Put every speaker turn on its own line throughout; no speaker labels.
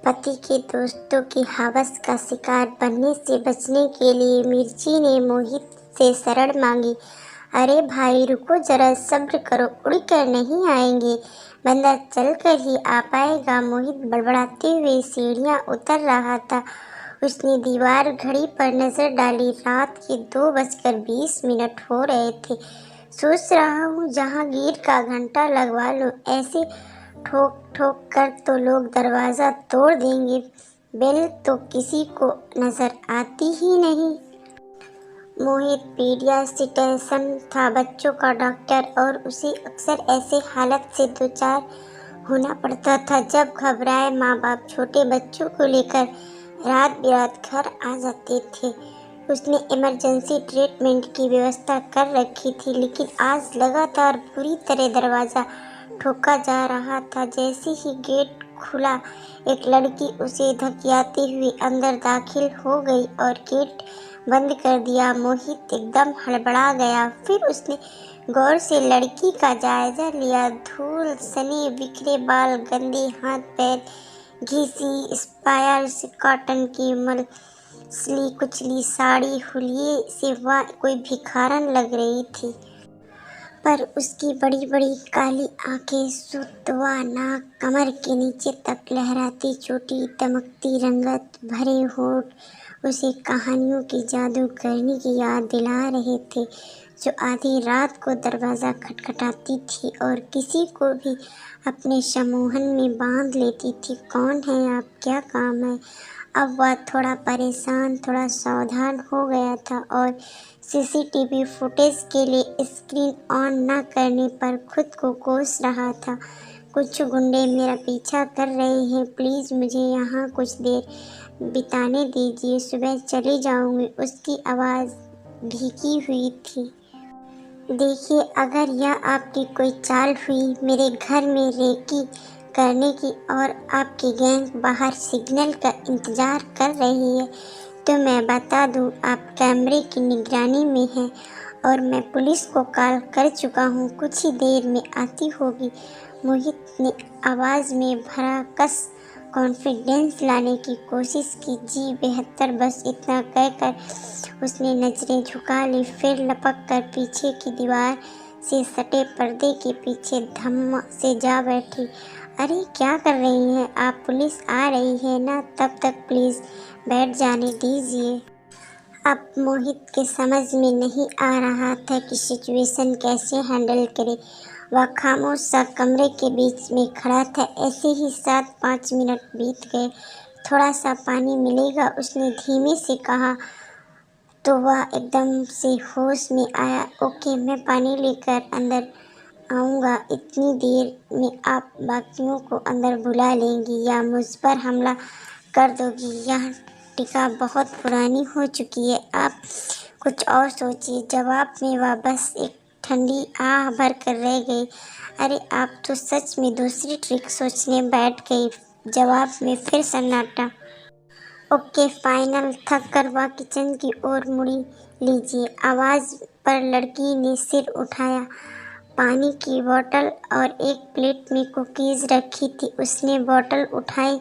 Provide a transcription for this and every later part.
पति के दोस्तों की हवस का शिकार बनने से बचने के लिए मिर्ची ने मोहित से शरण मांगी। अरे भाई रुको जरा, सब्र करो, उड़कर नहीं आएंगे, बंदा चलकर ही आ पाएगा। मोहित बड़बड़ाते हुए सीढ़ियां उतर रहा था। उसने दीवार घड़ी पर नजर डाली। रात के 2:20 हो रहे थे। सोच रहा हूँ जहांगीर का घंटा लगवा लूं, ऐसे ठोक ठोक कर तो लोग दरवाज़ा तोड़ देंगे। बेल तो किसी को नजर आती ही नहीं। मोहित पीडियाट्रिशियन था, बच्चों का डॉक्टर, और उसे अक्सर ऐसे हालत से दो चार होना पड़ता था जब घबराए माँ बाप छोटे बच्चों को लेकर रात बिरात घर आ जाते थे। उसने इमरजेंसी ट्रीटमेंट की व्यवस्था कर रखी थी, लेकिन आज लगातार बुरी तरह दरवाज़ा ठोका जा रहा था। जैसे ही गेट खुला, एक लड़की उसे धकियाते हुए अंदर दाखिल हो गई और गेट बंद कर दिया। मोहित एकदम हड़बड़ा गया। फिर उसने गौर से लड़की का जायजा लिया। धूल सने बिखरे बाल, गंदे हाथ पैर, घिसी स्पायर्स, कॉटन की मसली कुचली साड़ी, हुलिये से वह कोई भिखारन लग रही थी। पर उसकी बड़ी बड़ी काली आंखें, सुतवा नाक, कमर के नीचे तक लहराती चोटी, दमकती रंगत भरे होठ उसे कहानियों की जादूगरनी की याद दिला रहे थे, जो आधी रात को दरवाज़ा खटखटाती थी और किसी को भी अपने सम्मोहन में बांध लेती थी। कौन है आप, क्या काम है? अब वह थोड़ा परेशान, थोड़ा सावधान हो गया था और सीसीटीवी फुटेज के लिए स्क्रीन ऑन न करने पर खुद को कोस रहा था। कुछ गुंडे मेरा पीछा कर रहे हैं, प्लीज़ मुझे यहाँ कुछ देर बिताने दीजिए, सुबह चली जाऊँगी। उसकी आवाज़ भीगी हुई थी। देखिए, अगर यह आपकी कोई चाल हुई मेरे घर में रेकी करने की और आपकी गैंग बाहर सिग्नल का इंतज़ार कर रही है, तो मैं बता दूं, आप कैमरे की निगरानी में हैं और मैं पुलिस को कॉल कर चुका हूं, कुछ ही देर में आती होगी। मोहित ने आवाज़ में भरा कस कॉन्फिडेंस लाने की कोशिश की। जी बेहतर, बस इतना कहकर उसने नज़रें झुका ली, फिर लपक कर पीछे की दीवार से सटे पर्दे के पीछे धम्म से जा बैठी। अरे क्या कर रही हैं आप, पुलिस आ रही है ना, तब तक प्लीज़ बैठ जाने दीजिए। अब मोहित के समझ में नहीं आ रहा था कि सिचुएशन कैसे हैंडल करे। वह खामोश सा कमरे के बीच में खड़ा था। ऐसे ही 7-5 मिनट बीत गए। थोड़ा सा पानी मिलेगा, उसने धीमे से कहा, तो वह एकदम से होश में आया। ओके, मैं पानी लेकर अंदर आऊँगा। इतनी देर में आप बाकियों को अंदर बुला लेंगी या मुझ पर हमला कर दोगी? यह टीका बहुत पुरानी हो चुकी है, आप कुछ और सोचिए। जवाब में वह बस एक ठंडी आह भर कर रह गई। अरे आप तो सच में दूसरी ट्रिक सोचने बैठ गई। जवाब में फिर सन्नाटा। ओके फाइनल, थक कर वह किचन की ओर मुड़ी। लीजिए। आवाज़ पर लड़की ने सिर उठाया। पानी की बोतल और एक प्लेट में कुकीज़ रखी थी। उसने बोतल उठाई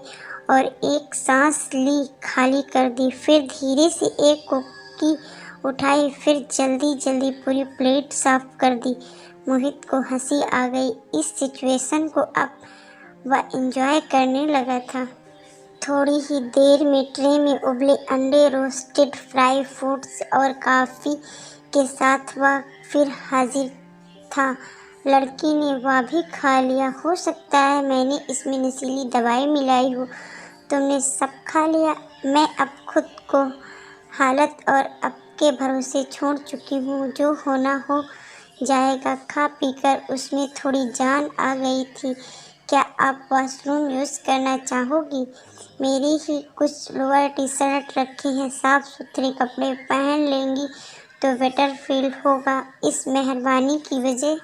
और एक सांस ली, खाली कर दी। फिर धीरे से एक कुकी उठाई, फिर जल्दी जल्दी पूरी प्लेट साफ कर दी। मोहित को हंसी आ गई। इस सिचुएशन को अब वह एंजॉय करने लगा था। थोड़ी ही देर में ट्रे में उबले अंडे, रोस्टेड फ्राई फ्रूट्स और कॉफ़ी के साथ वह फिर हाजिर था। लड़की ने वह भी खा लिया। हो सकता है मैंने इसमें नशीली दवाई मिलाई हो। तुमने सब खा लिया? मैं अब खुद को हालत और आपके भरोसे छोड़ चुकी हूँ। जो होना हो जाएगा। खा पीकर उसमें थोड़ी जान आ गई थी। क्या आप वॉशरूम यूज़ करना चाहोगी? मेरी ही कुछ लोअर टी शर्ट रखे हैं, साफ़ सुथरे कपड़े पहन लेंगी तो बेटर फील होगा। इस मेहरबानी की वजह।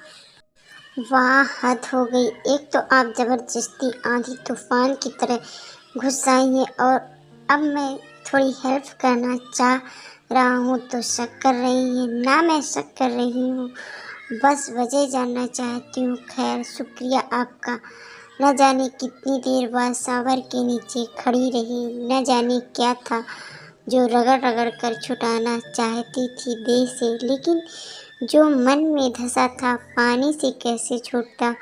वाह, हद हो गई। एक तो आप ज़बरदस्ती आंधी तूफान की तरह घुस आई हैं और अब मैं थोड़ी हेल्प करना चाह रहा हूँ तो शक कर रही हैं। ना, मैं शक कर रही हूँ, बस वजह जानना चाहती हूँ। खैर, शुक्रिया आपका। न जाने कितनी देर वह शावर के नीचे खड़ी रही। न जाने क्या था जो रगड़ रगड़ कर छुटाना चाहती थी देह से, लेकिन जो मन में धंसा था पानी से कैसे छूटता।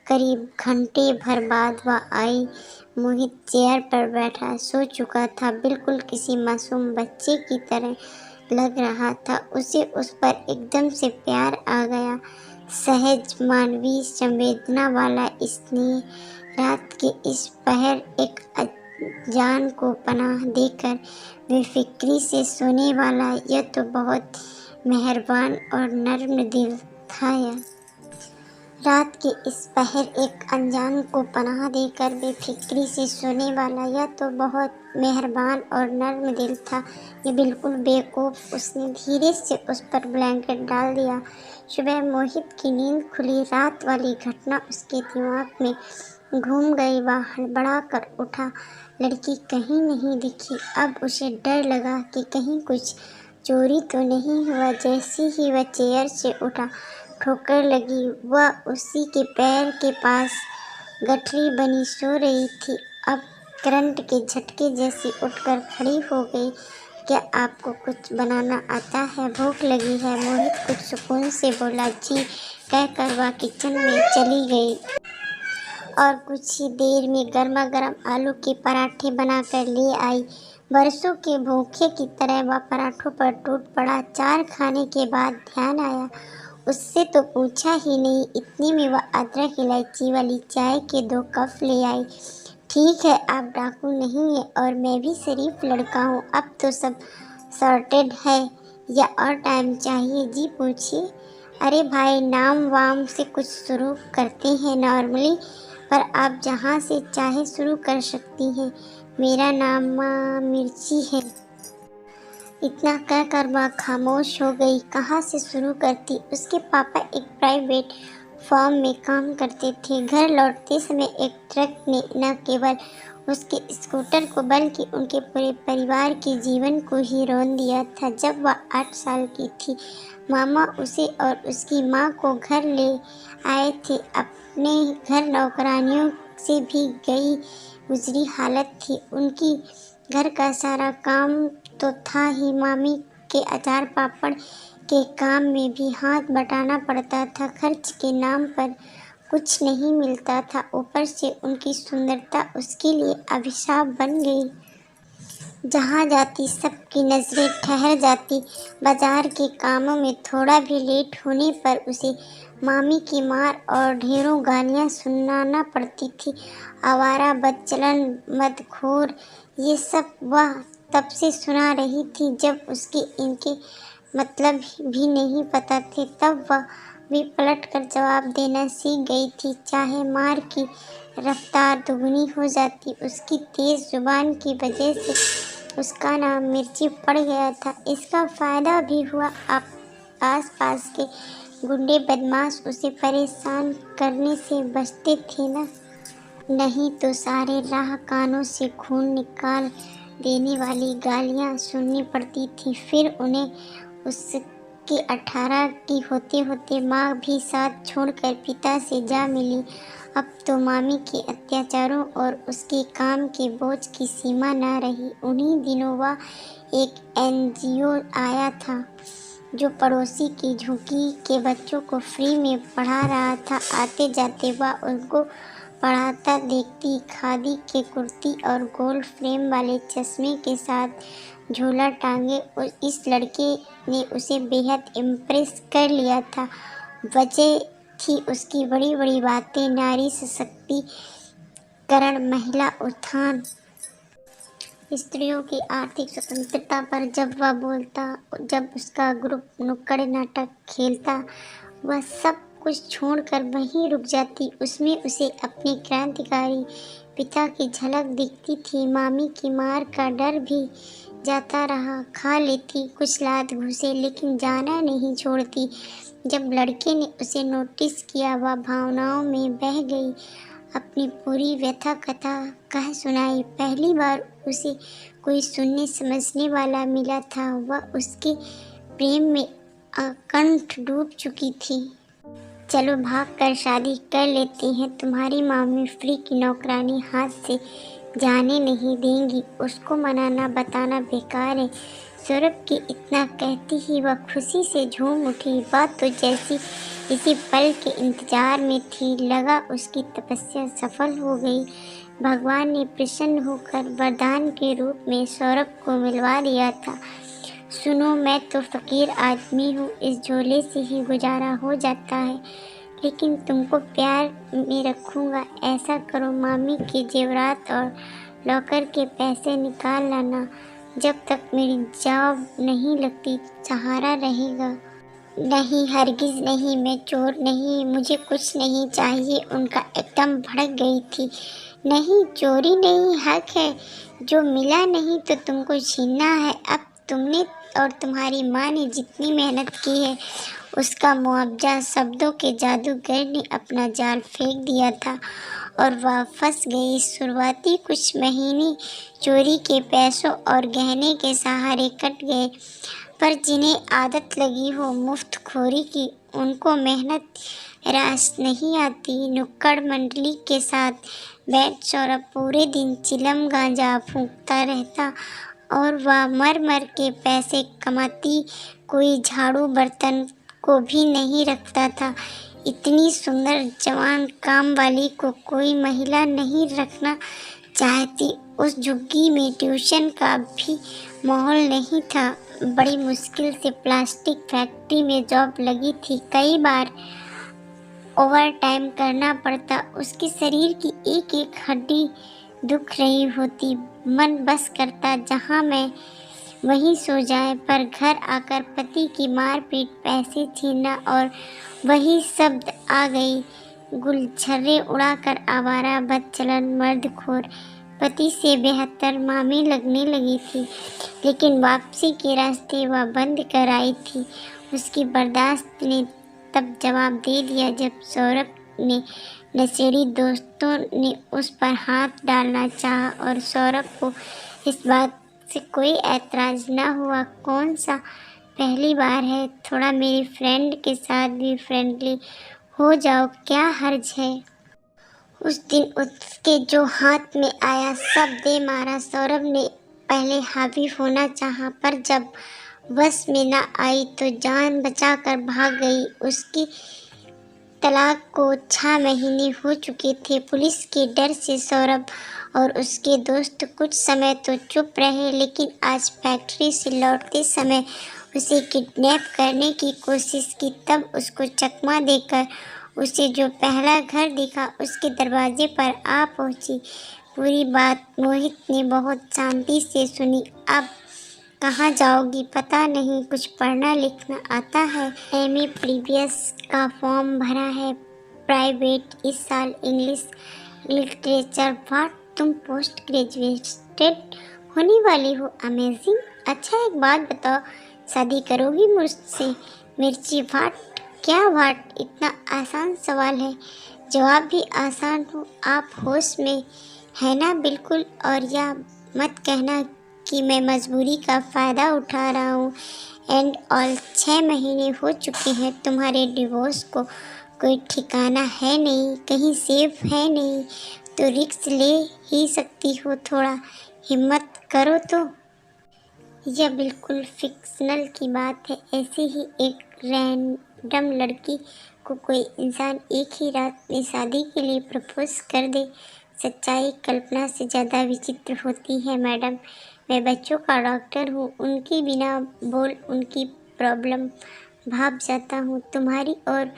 करीब घंटे भर बाद वह आई। मोहित चेयर पर बैठा सो चुका था, बिल्कुल किसी मासूम बच्चे की तरह लग रहा था। उसे उस पर एकदम से प्यार आ गया, सहज मानवीय संवेदना वाला स्नेह। रात के इस पहर एक अनजान को पनाह देकर बेफिक्री से सोने वाला, यह तो बहुत मेहरबान और नर्म दिल था। रात के इस पहर एक अनजान को पनाह देकर बेफिक्री से सोने वाला, यह तो बहुत मेहरबान और नर्म दिल था। ये बिल्कुल बेवकूफ़। उसने धीरे से उस पर ब्लैंकेट डाल दिया। सुबह मोहित की नींद खुली। रात वाली घटना उसके दिमाग में घूम गई। वह हड़बड़ा कर उठा। लड़की कहीं नहीं दिखी। अब उसे डर लगा कि कहीं कुछ चोरी तो नहीं हुआ। जैसे ही वह चेयर से उठा, ठोकर लगी। वह उसी के पैर के पास गठरी बनी सो रही थी। अब करंट के झटके जैसी उठकर खड़ी हो गई। क्या आपको कुछ बनाना आता है? भूख लगी है? मोहित कुछ सुकून से बोला। जी कहकर वह किचन में चली गई और कुछ ही देर में गर्मा गर्म आलू के पराठे बनाकर ले आई। बरसों के भूखे की तरह वह पराठों पर टूट पड़ा। चार खाने के बाद ध्यान आया, उससे तो पूछा ही नहीं। इतने में वह अदरक इलायची वाली चाय के 2 कप ले आई। ठीक है, आप डाकू नहीं है और मैं भी शरीफ लड़का हूँ। अब तो सब सॉर्टेड है या और टाइम चाहिए? जी पूछिए। अरे भाई, नाम वाम से कुछ शुरू करते हैं नॉर्मली, पर आप जहाँ से चाहे शुरू कर सकती हैं। मेरा नाम मिर्ची है। इतना कहकर वह खामोश हो गई। कहाँ से शुरू करती? उसके पापा एक प्राइवेट फर्म में काम करते थे। घर लौटते समय एक ट्रक ने न केवल उसके स्कूटर को बल्कि उनके पूरे परिवार के जीवन को ही रौंद दिया था। जब वह 8 साल की थी, मामा उसे और उसकी माँ को घर ले आए थे। अपने घर नौकरानियों से भी गई गुजरी हालत थी उनकी। घर का सारा काम तो था ही, मामी के अचार पापड़ के काम में भी हाथ बटाना पड़ता था। खर्च के नाम पर कुछ नहीं मिलता था। ऊपर से उनकी सुंदरता उसके लिए अभिशाप बन गई। जहाँ जाती सबकी नज़रें ठहर जाती। बाजार के कामों में थोड़ा भी लेट होने पर उसे मामी की मार और ढेरों गालियाँ सुनाना पड़ती थी। आवारा, बदचलन, मदखोर, ये सब वह तब से सुना रही थी जब उसके इनके मतलब भी नहीं पता थे। तब वह भी पलट कर जवाब देना सीख गई थी, चाहे मार की रफ्तार दुगनी हो जाती। उसकी तेज़ जुबान की वजह से उसका नाम मिर्ची पड़ गया था। इसका फ़ायदा भी हुआ, आस पास के गुंडे बदमाश उसे परेशान करने से बचते थे ना, नहीं तो सारे राह कानों से खून निकाल देने वाली गालियाँ सुननी पड़ती थी। फिर उन्हें उसके 18 की होते होते माँ भी साथ छोड़कर पिता से जा मिली। अब तो मामी के अत्याचारों और उसके काम के बोझ की सीमा न रही। उन्हीं दिनों वह एक NGO आया था जो पड़ोसी की झुग्गी के बच्चों को फ्री में पढ़ा रहा था। आते जाते वह उनको पढ़ाता देखती, खादी के कुर्ती और गोल्ड फ्रेम वाले चश्मे के साथ झोला टांगे इस लड़के ने उसे बेहद इम्प्रेस कर लिया था। वजह थी उसकी बड़ी बड़ी बातें, नारी सशक्तिकरण, महिला उत्थान, स्त्रियों की आर्थिक स्वतंत्रता पर जब वह बोलता, जब उसका ग्रुप नुक्कड़ नाटक खेलता, वह सब कुछ छोड़कर वहीं रुक जाती। उसमें उसे अपने क्रांतिकारी पिता की झलक दिखती थी। मामी की मार का डर भी जाता रहा। खा लेती कुछ लात घूसे, लेकिन जाना नहीं छोड़ती। जब लड़के ने उसे नोटिस किया, वह भावनाओं में बह गई, अपनी पूरी व्यथा कथा कह सुनाई। पहली बार उसे कोई सुनने समझने वाला मिला था। वह उसके प्रेम में अकंठ डूब चुकी थी। चलो भाग कर शादी कर लेती हैं। तुम्हारी मामी फ्री की नौकरानी हाथ से जाने नहीं देंगी। उसको मनाना बताना बेकार है। सौरभ की इतना कहती ही वह खुशी से झूम उठी। बात तो जैसी इसी पल के इंतजार में थी। लगा उसकी तपस्या सफल हो गई। भगवान ने प्रसन्न होकर वरदान के रूप में सौरभ को मिलवा दिया था। सुनो, मैं तो फकीर आदमी हूँ, इस झोले से ही गुजारा हो जाता है, लेकिन तुमको प्यार में रखूँगा। ऐसा करो, मामी के जेवरात और लॉकर के पैसे निकाल लाना। जब तक मेरी जॉब नहीं लगती सहारा रहेगा। नहीं, हरगिज़ नहीं, मैं चोर नहीं, मुझे कुछ नहीं चाहिए। उनका एकदम भड़क गई थी। नहीं, चोरी नहीं, हक है। जो मिला नहीं तो तुमको छीनना है। अब तुमने और तुम्हारी माँ ने जितनी मेहनत की है उसका मुआवजा। शब्दों के जादूगर ने अपना जाल फेंक दिया था और वह फंस गई। शुरुआती कुछ महीने चोरी के पैसों और गहने के सहारे कट गए, पर जिन्हें आदत लगी हो मुफ्तखोरी की, उनको मेहनत रास नहीं आती। नुक्कड़ मंडली के साथ बैठ सौरभ पूरे दिन चिलम गांजा फूंकता रहता और वह मर मर के पैसे कमाती। कोई झाड़ू बर्तन को भी नहीं रखता था। इतनी सुंदर जवान काम वाली को कोई महिला नहीं रखना चाहती। उस झुग्गी में ट्यूशन का भी माहौल नहीं था। बड़ी मुश्किल से प्लास्टिक फैक्ट्री में जॉब लगी थी। कई बार ओवर टाइम करना पड़ता। उसके शरीर की एक एक हड्डी दुख रही होती। मन बस करता जहाँ मैं वहीं सो जाए, पर घर आकर पति की मारपीट, पैसे छीनना और वही शब्द आ गई। गुलछर्रे उड़ाकर आवारा, बदचलन, मर्दखोर पति से बेहतर मामी लगने लगी थी। लेकिन वापसी के रास्ते वह बंद कर आई थी। उसकी बर्दाश्त ने तब जवाब दे दिया जब सौरभ ने नशेड़ी दोस्तों ने उस पर हाथ डालना चाहा और सौरभ को इस बात से कोई ऐतराज़ न हुआ। कौन सा पहली बार है, थोड़ा मेरी फ्रेंड के साथ भी फ्रेंडली हो जाओ, क्या हर्ज है। उस दिन उसके जो हाथ में आया सब दे मारा। सौरभ ने पहले हावी होना चाहा, पर जब बस में न आई तो जान बचाकर भाग गई। उसकी तलाक को 6 महीने हो चुके थे। पुलिस के डर से सौरभ और उसके दोस्त कुछ समय तो चुप रहे, लेकिन आज फैक्ट्री से लौटते समय उसे किडनैप करने की कोशिश की। तब उसको चकमा देकर उसे जो पहला घर दिखा उसके दरवाजे पर आ पहुंची। पूरी बात मोहित ने बहुत शांति से सुनी। अब कहाँ जाओगी? पता नहीं, कुछ पढ़ना लिखना आता है? एमए प्रीवियस का फॉर्म भरा है, प्राइवेट, इस साल इंग्लिश लिटरेचर। वाट, तुम पोस्ट ग्रेजुएटेड होने वाली हो? अमेजिंग। अच्छा, एक बात बताओ, शादी करोगी मुझसे? मिर्ची। वाट? क्या वाट? इतना आसान सवाल है, जवाब भी आसान हो। आप होश में है ना? बिल्कुल। और या मत कहना कि मैं मजबूरी का फ़ायदा उठा रहा हूँ। एंड ऑल 6 महीने हो चुके हैं तुम्हारे डिवोर्स को, कोई ठिकाना है नहीं, कहीं सेफ है नहीं, तो रिस्क ले ही सकती हो। थोड़ा हिम्मत करो तो। यह बिल्कुल फिक्शनल की बात है। ऐसे ही एक रैंडम लड़की को कोई इंसान एक ही रात में शादी के लिए प्रपोज कर दे। सच्चाई कल्पना से ज़्यादा विचित्र होती है मैडम। मैं बच्चों का डॉक्टर हूँ, उनकी बिना बोल उनकी प्रॉब्लम भाप जाता हूँ। तुम्हारी और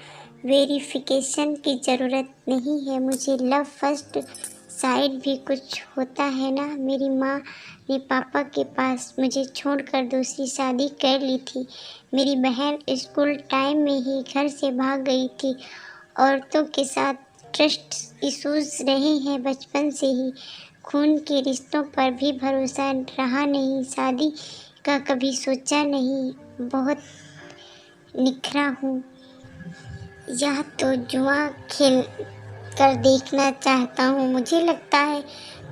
वेरिफिकेशन की ज़रूरत नहीं है मुझे। लव फर्स्ट साइड भी कुछ होता है ना। मेरी माँ ने पापा के पास मुझे छोड़कर दूसरी शादी कर ली थी। मेरी बहन स्कूल टाइम में ही घर से भाग गई थी। औरतों के साथ ट्रस्ट इश्यूज रहे हैं बचपन से ही। खून के रिश्तों पर भी भरोसा रहा नहीं। शादी का कभी सोचा नहीं। बहुत निखरा हूँ। यह तो जुआ खेल कर देखना चाहता हूँ। मुझे लगता है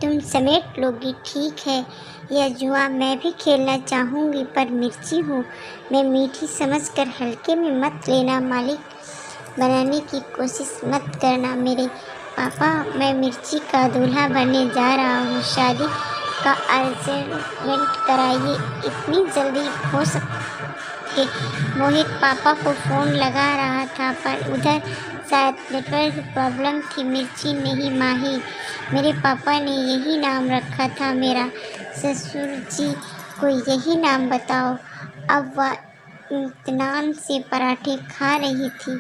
तुम समेट लोगी। ठीक है, यह जुआ मैं भी खेलना चाहूँगी, पर मिर्ची हूँ मैं, मीठी समझकर हल्के में मत लेना। मालिक बनाने की कोशिश मत करना मेरे पापा। मैं मिर्ची का दूल्हा बनने जा रहा हूँ। शादी का अरेंजमेंट कराइए, इतनी जल्दी हो सके। मोहित पापा को फ़ोन लगा रहा था, पर उधर शायद नेटवर्क प्रॉब्लम थी। मिर्ची नहीं, माही। मेरे पापा ने यही नाम रखा था, मेरा ससुर जी को यही नाम बताओ। अब वह इत्मीनान से पराठे खा रही थी।